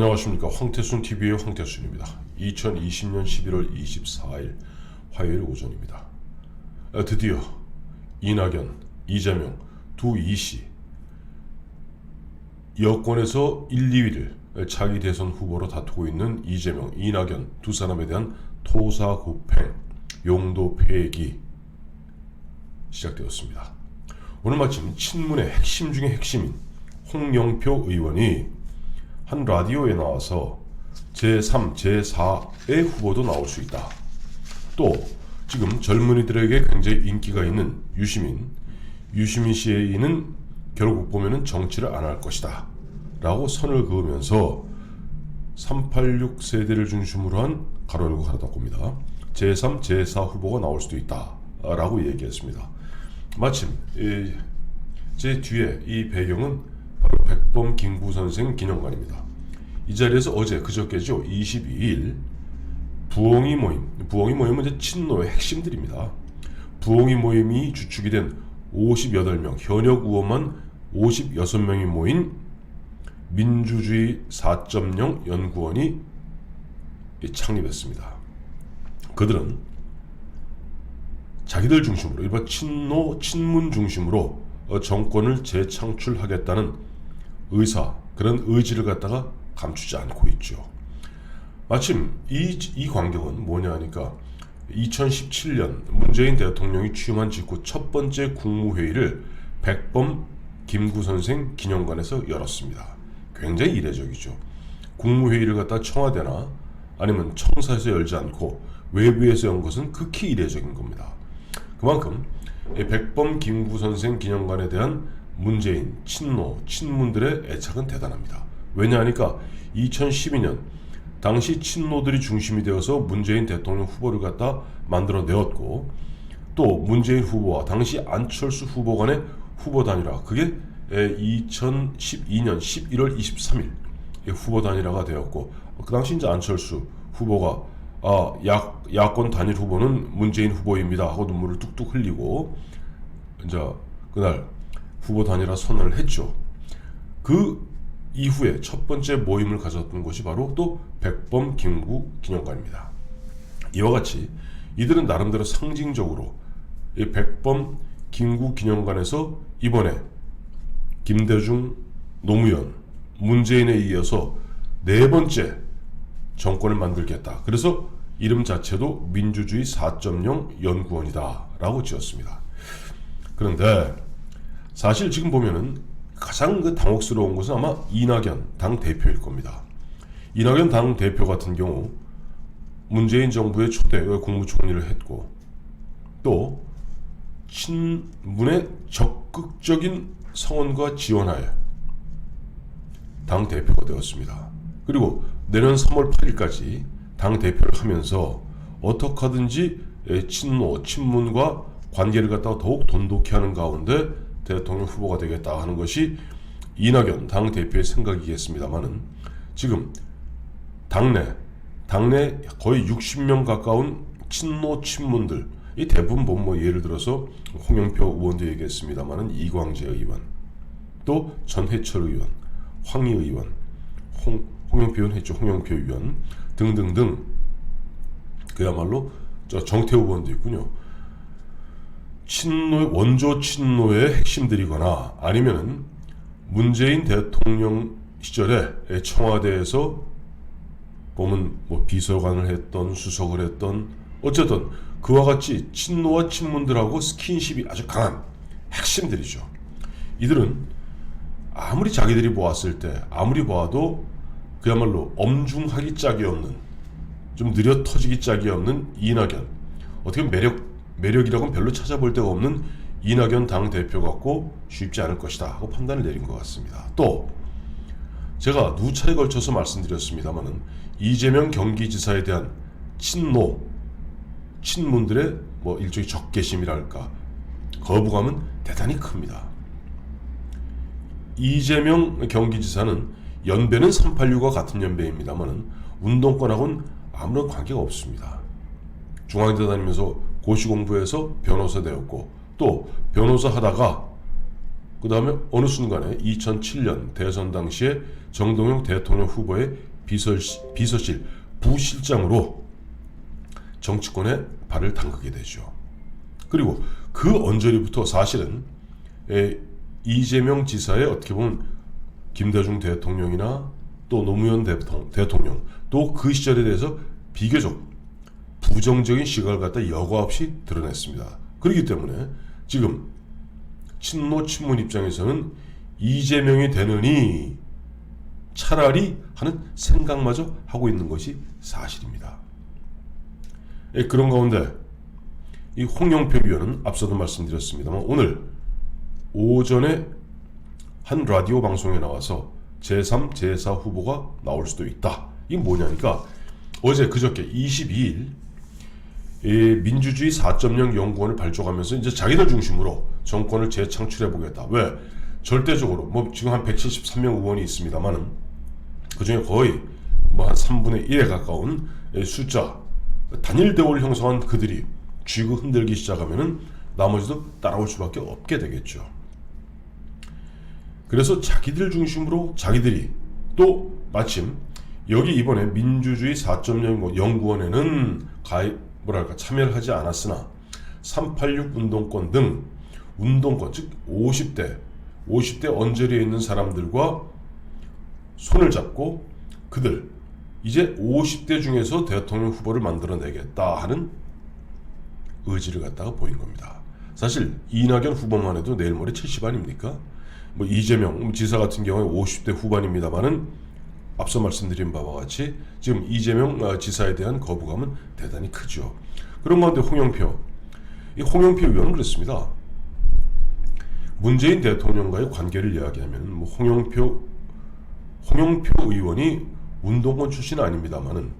안녕하십니까. 황태순TV의 황태순입니다. 2020년 11월 24일 화요일 오전입니다. 드디어 이낙연, 이재명 두 이씨 여권에서 1, 2위를 차기 대선 후보로 다투고 있는 이재명, 이낙연 두 사람에 대한 토사구팽, 용도 폐기 시작되었습니다. 오늘 마침 친문의 핵심 중의 핵심인 홍영표 의원이 한 라디오에 나와서 제3, 제4의 후보도 나올 수 있다. 또 지금 젊은이들에게 굉장히 인기가 있는 유시민 씨는 결국 보면은 정치를 안 할 것이다 라고 선을 그으면서 386 세대를 중심으로 한 가로 열고 가로 닫고입니다. 제3, 제4 후보가 나올 수도 있다 라고 얘기했습니다. 마침 제 뒤에 이 배경은 바로 백범 김구 선생 기념관입니다. 이 자리에서 어제 그저께죠. 22일 부엉이 모임은 이제 친노의 핵심들입니다. 부엉이 모임이 주축이 된 58명, 현역 의원만 56명이 모인 민주주의 4.0 연구원이 창립했습니다. 그들은 자기들 중심으로, 일반 친문 중심으로 정권을 재창출하겠다는 그런 의지를 갖다가 감추지 않고 있죠. 마침 이 광경은 뭐냐 하니까 2017년 문재인 대통령이 취임한 직후 첫 번째 국무회의를 백범 김구 선생 기념관에서 열었습니다. 굉장히 이례적이죠. 국무회의를 갖다 청와대나 아니면 청사에서 열지 않고 외부에서 연 것은 극히 이례적인 겁니다. 그만큼 백범 김구 선생 기념관에 대한 문재인, 친문들의 애착은 대단합니다. 왜냐하니까 2012년 당시 친노들이 중심이 되어서 문재인 대통령 후보를 갖다 만들어내었고, 또 문재인 후보와 당시 안철수 후보 간의 후보 단일화, 그게 2012년 11월 23일 후보 단일화가 되었고, 그 당시 이제 안철수 후보가 야권 단일 후보는 문재인 후보입니다 하고 눈물을 뚝뚝 흘리고 이제 그날 후보 단일화 선언을 했죠. 그 이후에 첫 번째 모임을 가졌던 곳이 바로 또 백범 김구 기념관입니다. 이와 같이 이들은 나름대로 상징적으로 이 백범 김구 기념관에서 이번에 김대중, 노무현, 문재인에 이어서 네 번째 정권을 만들겠다. 그래서 이름 자체도 민주주의 4.0 연구원이다 라고 지었습니다. 그런데 사실 지금 보면은 가장 당혹스러운 것은 아마 이낙연 당대표일 겁니다. 이낙연 당대표 같은 경우 문재인 정부의 초대 국무총리를 했고, 또 친문의 적극적인 성원과 지원하에 당대표가 되었습니다. 그리고 내년 3월 8일까지 당대표를 하면서 어떻게 하든지 친문과 관계를 갖다가 더욱 돈독히 하는 가운데 대통령 후보가 되겠다 하는 것이 이낙연 당대표의 생각이겠습니다만은, 지금 당내 거의 60명 가까운 친문들, 이 대부분 뭐 예를 들어서 홍영표 의원도 얘기했습니다만은 이광재 의원, 또 전해철 의원, 황희 의원, 홍영표 의원 했죠. 홍영표 의원 등등등, 그야말로 정태우 의원도 있군요. 원조 친노의 핵심들이거나 아니면은 문재인 대통령 시절에 청와대에서 보면 뭐 비서관을 했던, 수석을 했던, 어쨌든 그와 같이 친노와 친문들하고 스킨십이 아주 강한 핵심들이죠. 이들은 아무리 자기들이 보았을 때 아무리 보아도 그야말로 엄중하기 짝이 없는, 좀 느려 터지기 짝이 없는 이낙연, 어떻게 매력이라고는 별로 찾아볼 데가 없는 이낙연 당대표 같고 쉽지 않을 것이다 하고 판단을 내린 것 같습니다. 또 제가 누차례 걸쳐서 말씀드렸습니다마는 이재명 경기지사에 대한 친문들의 뭐 일종의 적개심이랄까, 거부감은 대단히 큽니다. 이재명 경기지사는 연배는 386과 같은 연배입니다마는 운동권하고는 아무런 관계가 없습니다. 중앙대 다니면서 고시 공부해서 변호사 되었고, 또 변호사 하다가 그 다음에 어느 순간에 2007년 대선 당시에 정동영 대통령 후보의 비서실 부실장으로 정치권에 발을 담그게 되죠. 그리고 그 언저리부터 사실은 이재명 지사의 어떻게 보면 김대중 대통령이나 또 노무현 대통령 또 그 시절에 대해서 비교적 부정적인 시각을 갖다 여과 없이 드러냈습니다. 그렇기 때문에 지금 친노 친문 입장에서는 이재명이 되느니 차라리 하는 생각마저 하고 있는 것이 사실입니다. 그런 가운데 이 홍영표 위원은 앞서도 말씀드렸습니다만 오늘 오전에 한 라디오 방송에 나와서 제3, 제4 후보가 나올 수도 있다. 이게 뭐냐니까 어제 그저께 22일 민주주의 4.0 연구원을 발족하면서 이제 자기들 중심으로 정권을 재창출해 보겠다. 왜? 절대적으로 뭐 지금 한 173명 의원이 있습니다만은 그 중에 거의 뭐 한 3분의 1에 가까운 숫자 단일 대우를 형성한 그들이 쥐고 흔들기 시작하면은 나머지도 따라올 수밖에 없게 되겠죠. 그래서 자기들 중심으로 자기들이 또 마침 여기 이번에 민주주의 4.0 연구원에는 참여를 하지 않았으나 386 운동권 등 운동권 즉 50대 언저리에 있는 사람들과 손을 잡고 그들 이제 50대 중에서 대통령 후보를 만들어내겠다 하는 의지를 갖다가 보인 겁니다. 사실 이낙연 후보만 해도 내일 모레 70 아닙니까? 뭐 이재명 지사 같은 경우에 50대 후반입니다만은 앞서 말씀드린 바와 같이 지금 이재명 지사에 대한 거부감은 대단히 크죠. 그런 가운데 이 홍영표 의원은 그랬습니다. 문재인 대통령과의 관계를 이야기하면 뭐 홍영표 의원이 운동권 출신은 아닙니다만은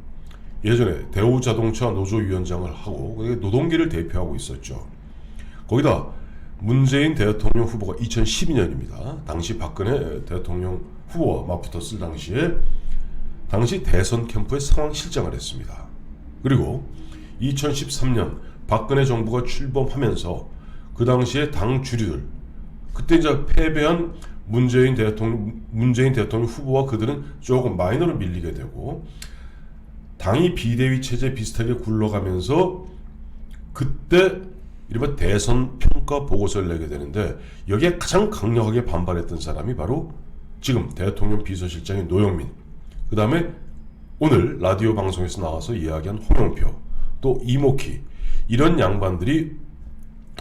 예전에 대우자동차 노조위원장을 하고 노동계를 대표하고 있었죠. 거기다 문재인 대통령 후보가 2012년입니다. 당시 박근혜 대통령 후보와 맞붙었을 당시 대선 캠프의 상황실장을 했습니다. 그리고 2013년 박근혜 정부가 출범하면서 그 당시에 당 주류들 그때 이제 패배한 문재인 대통령 후보와 그들은 조금 마이너로 밀리게 되고 당이 비대위 체제 비슷하게 굴러가면서 그때 이른바 대선 평가 보고서를 내게 되는데 여기에 가장 강력하게 반발했던 사람이 바로 지금 대통령 비서실장인 노영민, 그 다음에 오늘 라디오 방송에서 나와서 이야기한 홍영표, 또 이모키 이런 양반들이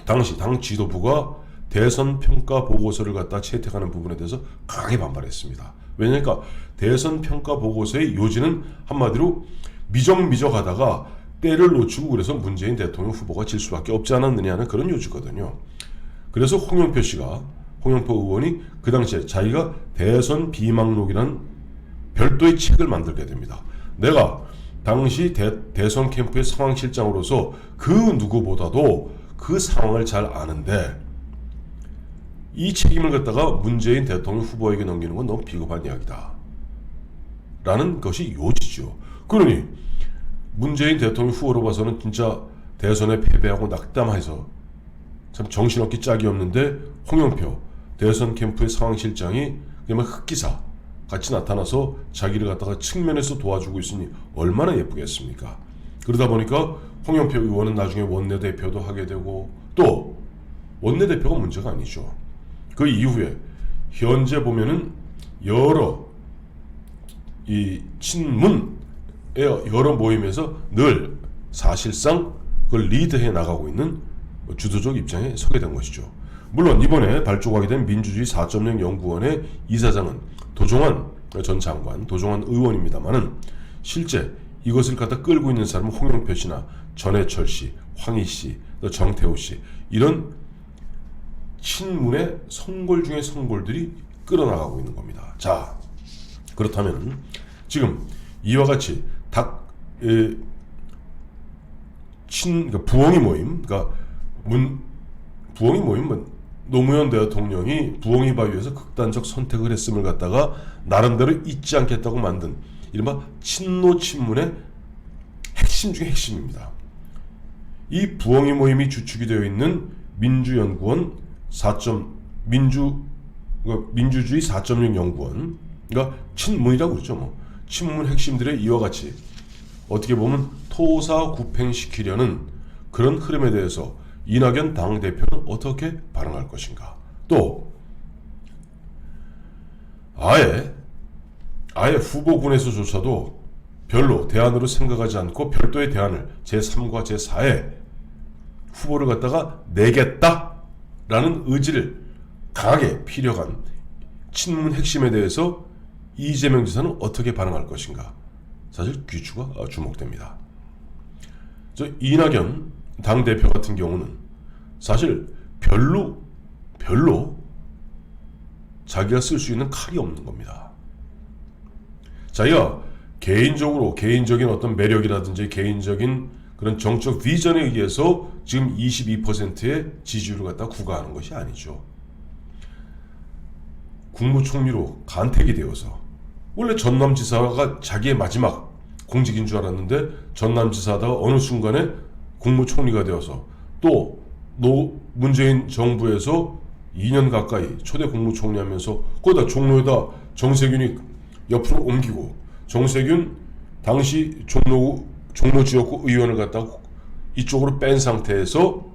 당시 당 지도부가 대선 평가 보고서를 갖다 채택하는 부분에 대해서 강하게 반발했습니다. 왜냐니까 대선 평가 보고서의 요지는 한마디로 미적미적하다가 때를 놓치고 그래서 문재인 대통령 후보가 질 수밖에 없지 않았느냐는 그런 요지거든요. 그래서 홍영표 의원이 그 당시에 자기가 대선 비망록이라는 별도의 책을 만들게 됩니다. 내가 당시 대선 캠프의 상황실장으로서 그 누구보다도 그 상황을 잘 아는데 이 책임을 갖다가 문재인 대통령 후보에게 넘기는 건 너무 비겁한 이야기다 라는 것이 요지죠. 그러니 문재인 대통령 후보로 봐서는 진짜 대선에 패배하고 낙담해서 참 정신없기 짝이 없는데 홍영표 대선 캠프의 상황실장이 그냥 흑기사 같이 나타나서 자기를 갖다가 측면에서 도와주고 있으니 얼마나 예쁘겠습니까? 그러다 보니까 홍영표 의원은 나중에 원내대표도 하게 되고 또 원내대표가 문제가 아니죠. 그 이후에 현재 보면은 여러 이 친문의 여러 모임에서 늘 사실상 그걸 리드해 나가고 있는 주도적 입장에 서게 된 것이죠. 물론 이번에 발족하게 된 민주주의 4.0 연구원의 이사장은 도종환 전 장관, 도종환 의원입니다만은 실제 이것을 갖다 끌고 있는 사람은 홍영표 씨나 전해철 씨, 황희 씨, 또 정태호 씨 이런 친문의 성골 중의 성골들이 끌어나가고 있는 겁니다. 자, 그렇다면 지금 이와 같이 그러니까 부엉이 모임, 그러니까 부엉이 모임은 노무현 대통령이 부엉이 바위에서 극단적 선택을 했음을 갖다가 나름대로 잊지 않겠다고 만든 이른바 친노 친문의 핵심 중의 핵심입니다. 이 부엉이 모임이 주축이 되어 있는 민주연구원 민주주의 4.0 연구원, 그러니까 친문이라고 그러죠. 친문 핵심들의 이와 같이 어떻게 보면 토사구팽시키려는 그런 흐름에 대해서 이낙연 당대표는 어떻게 반응할 것인가. 또 아예 후보군에서조차도 별로 대안으로 생각하지 않고 별도의 대안을 제3과 제4의 후보를 갖다가 내겠다라는 의지를 강하게 피력한 친문 핵심에 대해서 이재명 지사는 어떻게 반응할 것인가. 사실 귀추가 주목됩니다. 이낙연 당대표 같은 경우는 사실 별로 자기가 쓸 수 있는 칼이 없는 겁니다. 자기가 개인적인 어떤 매력이라든지 개인적인 그런 정책 비전에 의해서 지금 22%의 지지율을 갖다 구가하는 것이 아니죠. 국무총리로 간택이 되어서 원래 전남지사가 자기의 마지막 공직인 줄 알았는데 전남지사하다가 어느 순간에 국무총리가 되어서 또 문재인 정부에서 2년 가까이 초대 국무총리 하면서 거기다 종로에다 정세균이 옆으로 옮기고 정세균 당시 종로 지역구 의원을 갖다가 이쪽으로 뺀 상태에서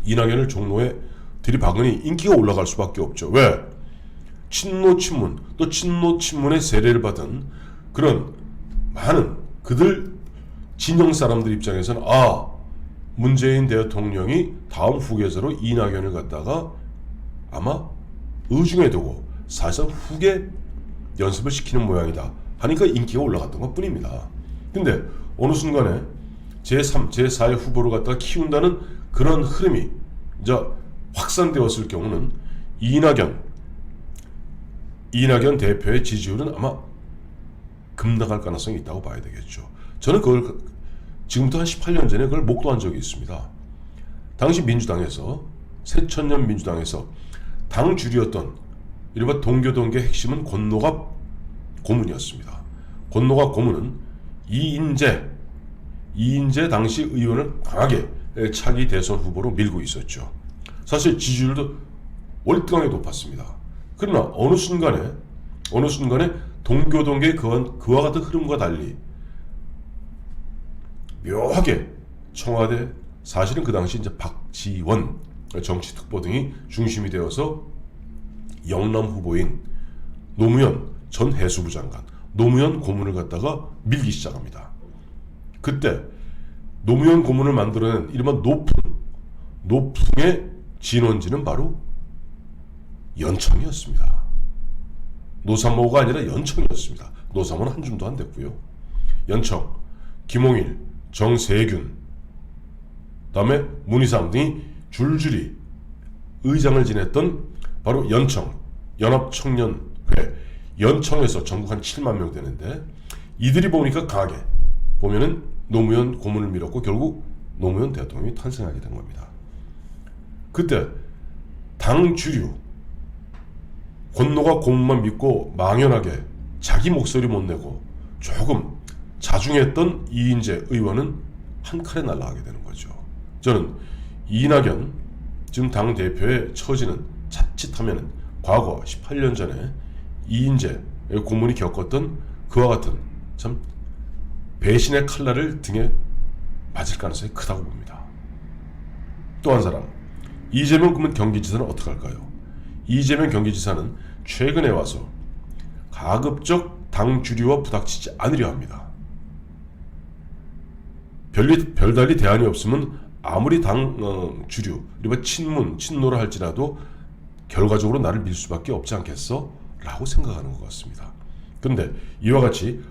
이낙연을 종로에 들이박으니 인기가 올라갈 수밖에 없죠. 왜? 친노친문 또 친노친문의 세례를 받은 그런 많은 그들 진영 사람들 입장에서는 문재인 대통령이 다음 후계자로 이낙연을 갖다가 아마 의중에 두고 사실상 후계 연습을 시키는 모양이다 하니까 인기가 올라갔던 것 뿐입니다. 근데 어느 순간에 제3, 제4의 후보를 갖다가 키운다는 그런 흐름이 이제 확산되었을 경우는 이낙연 대표의 지지율은 아마 급락할 가능성이 있다고 봐야 되겠죠. 저는 그걸 지금부터 한 18년 전에 그걸 목도한 적이 있습니다. 당시 민주당에서 새천년 민주당에서 당 주류였던 이른바 동교동계 핵심은 권노갑 고문이었습니다. 권노갑 고문은 이인재 당시 의원을 강하게 차기 대선 후보로 밀고 있었죠. 사실 지지율도 월등하게 높았습니다. 그러나 어느 순간에 동교동계 그와 같은 흐름과 달리 묘하게 청와대 사실은 그 당시 이제 박지원 정치특보 등이 중심이 되어서 영남 후보인 노무현 전 해수부 장관 노무현 고문을 갖다가 밀기 시작합니다. 그때 노무현 고문을 만들어낸 이른바 노풍의 진원지는 바로 연청이었습니다. 노삼모가 아니라 연청이었습니다. 노삼모는 한 줌도 안 됐고요. 연청, 김홍일, 정세균, 다음에 문희상 등이 줄줄이 의장을 지냈던 바로 연청, 연합청년회, 연청에서 전국 한 7만 명 되는데 이들이 보니까 강하게 보면은 노무현 고문을 밀었고 결국 노무현 대통령이 탄생하게 된 겁니다. 그때 당 주류 권노가 고문만 믿고 망연하게 자기 목소리 못 내고 조금 자중했던 이인재 의원은 한 칼에 날아가게 되는 거죠. 저는 이낙연 지금 당 대표의 처지는 자칫하면 과거 18년 전에 이인재 고문이 겪었던 그와 같은 참 배신의 칼날을 등에 맞을 가능성이 크다고 봅니다. 또 한 사람 이재명 그러면 경기지사는 어떻게 할까요? 이재명 경기지사는 최근에 와서 가급적 당 주류와 부닥치지 않으려 합니다. 별달리 대안이 없으면 아무리 당 주류, 그리고 친노라 할지라도 결과적으로 나를 밀 수밖에 없지 않겠어? 라고 생각하는 것 같습니다. 그런데 이와 같이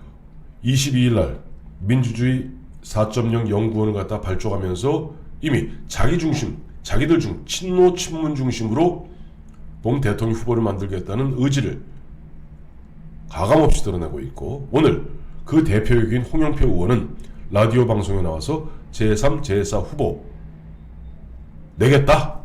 22일 날 민주주의 4.0 연구원을 갖다 발족하면서 이미 자기들 중 친노 친문 중심으로 대통령 후보를 만들겠다는 의지를 가감없이 드러내고 있고 있고 그 대표역인 홍영표 의원은 라디오 방송에 나와서 제3, 제4 후보 내겠다,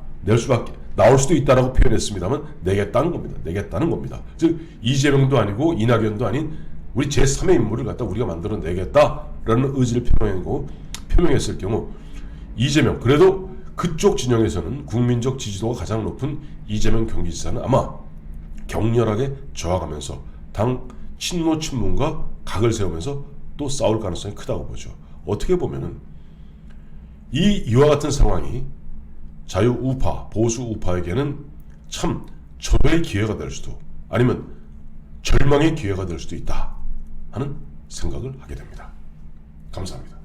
나올 수도 있다라고 표현했습니다만 내겠다는 겁니다. 즉 이재명도 아니고 이낙연도 아닌 우리 제3의 인물을 갖다 우리가 만들어내겠다라는 의지를 표명했을 경우 이재명, 그래도 그쪽 진영에서는 국민적 지지도가 가장 높은 이재명 경기지사는 아마 격렬하게 저항하면서 당 친노 친문과 각을 세우면서 또 싸울 가능성이 크다고 보죠. 어떻게 보면은 이와 같은 상황이 자유우파, 보수우파에게는 참 절호의 기회가 될 수도 아니면 절망의 기회가 될 수도 있다 하는 생각을 하게 됩니다. 감사합니다.